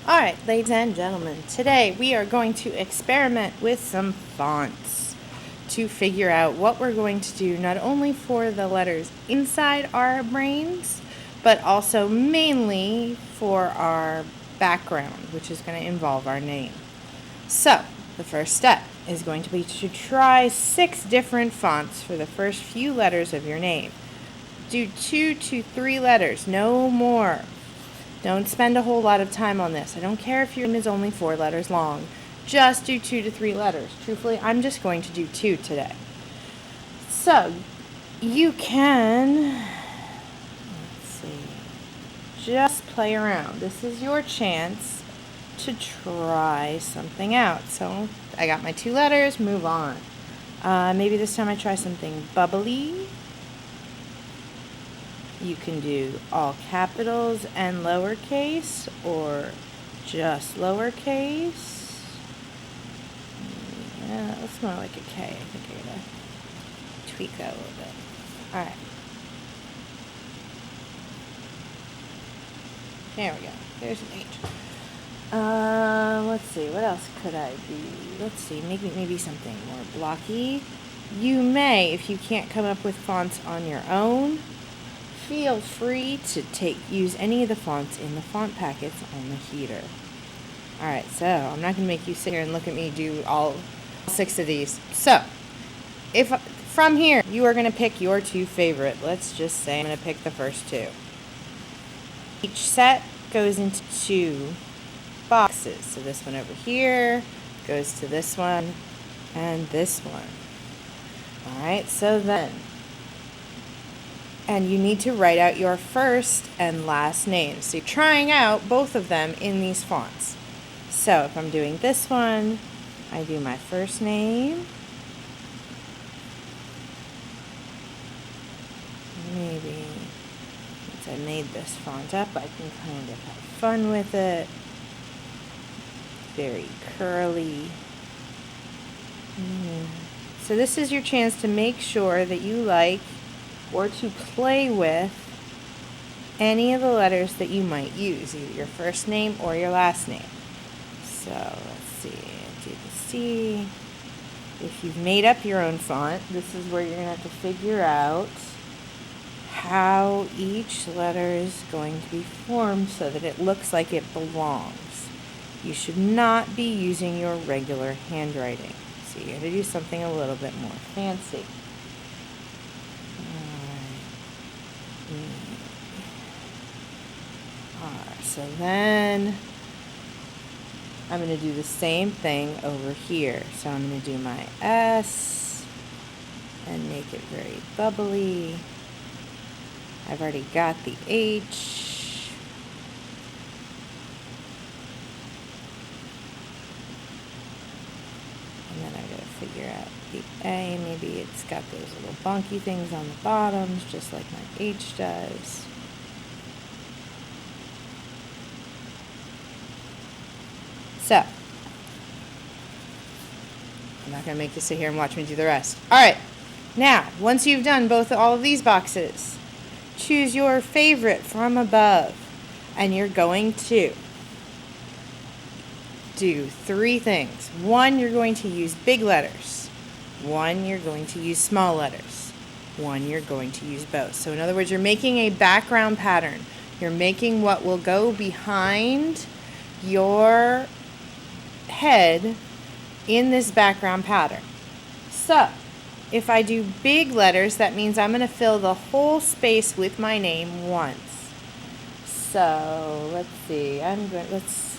Alright, ladies and gentlemen, today we are going to experiment with some fonts to figure out what we're going to do not only for the letters inside our brains, but also mainly for our background, which is going to involve our name. So, the first step is going to be to try 6 different fonts for the first few letters of your name. Do 2 to 3 letters, no more. Don't spend a whole lot of time on this. I don't care if your name is only 4 letters long. Just do 2 to 3 letters. Truthfully, I'm just going to do 2 today. So, you can, just play around. This is your chance to try something out. So, I got my 2 letters, move on. Maybe this time I try something bubbly. You can do all capitals and lowercase, or just lowercase. Yeah, that's more like a K. I think I'm going to tweak that a little bit. Alright. There we go. There's an H. Let's see. What else could I do? Let's see. Maybe something more blocky. You may, if you can't come up with fonts on your own, feel free to use any of the fonts in the font packets on the heater. Alright, so I'm not going to make you sit here and look at me do all 6 of these. So, if from here you are going to pick your 2 favorite, let's just say I'm going to pick the first 2. Each set goes into 2 boxes. So this one over here goes to this one and this one. Alright, so then, and you need to write out your first and last name. So you're trying out both of them in these fonts. So if I'm doing this one, I do my first name. Maybe, since I made this font up, I can kind of have fun with it. Very curly. So this is your chance to make sure that you like or to play with any of the letters that you might use, either your first name or your last name. So let's see, do the C. If you've made up your own font, this is where you're going to have to figure out how each letter is going to be formed so that it looks like it belongs. You should not be using your regular handwriting. So you got to do something a little bit more fancy. So then I'm going to do the same thing over here. So I'm going to do my S and make it very bubbly. I've already got the H. And then I'm going to figure out the A. Maybe it's got those little bonky things on the bottoms, just like my H does. So, I'm not going to make you sit here and watch me do the rest. Alright, now, once you've done all of these boxes, choose your favorite from above, and you're going to do 3 things. 1, you're going to use big letters. 1, you're going to use small letters. 1, you're going to use both. So in other words, you're making a background pattern. You're making what will go behind your head in this background pattern. So, if I do big letters, that means I'm going to fill the whole space with my name once. So, let's see. Let's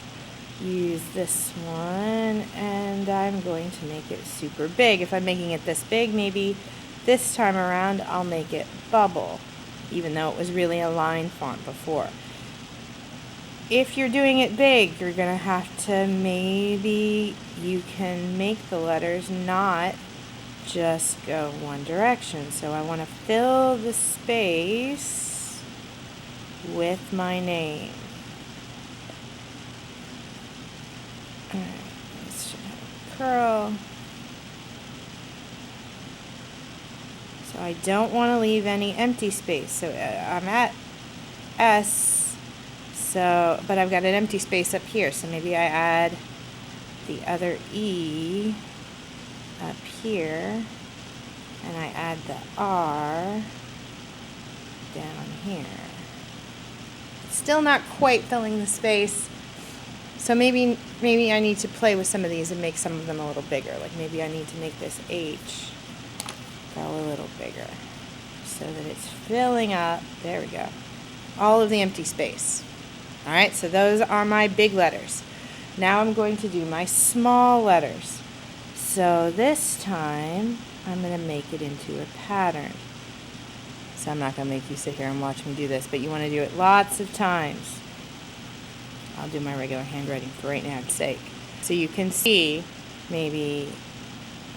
use this one, and I'm going to make it super big. If I'm making it this big, maybe this time around I'll make it bubble, even though it was really a line font before. If you're doing it big, you're going to have to you can make the letters not just go one direction. So I want to fill the space with my name. Alright, let's have a curl. So I don't want to leave any empty space. So I'm at S. So, but I've got an empty space up here, so maybe I add the other E up here, and I add the R down here. It's still not quite filling the space, so maybe I need to play with some of these and make some of them a little bigger. Like maybe I need to make this H go a little bigger so that it's filling up, there we go, all of the empty space. All right, so those are my big letters. Now I'm going to do my small letters. So this time I'm going to make it into a pattern. So I'm not going to make you sit here and watch me do this, but you want to do it lots of times. I'll do my regular handwriting for right now's sake. So you can see maybe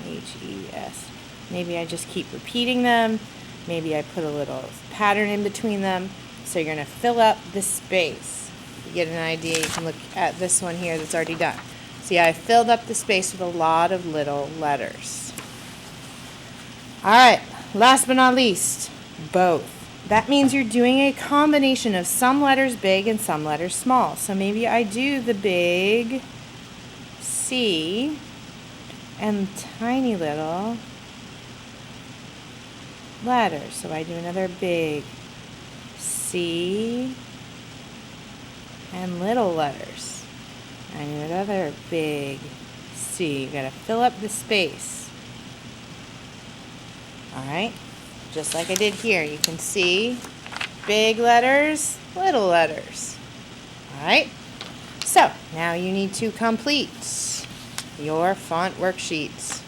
H-E-S. Maybe I just keep repeating them. Maybe I put a little pattern in between them. So you're going to fill up the space. You get an idea, you can look at this one here that's already done. See, I filled up the space with a lot of little letters. All right, last but not least, both. That means you're doing a combination of some letters big and some letters small. So maybe I do the big C and tiny little letters. So I do another big C and little letters. I do another big C. You gotta fill up the space. All right, just like I did here. You can see big letters, little letters. All right, so now you need to complete your font worksheets.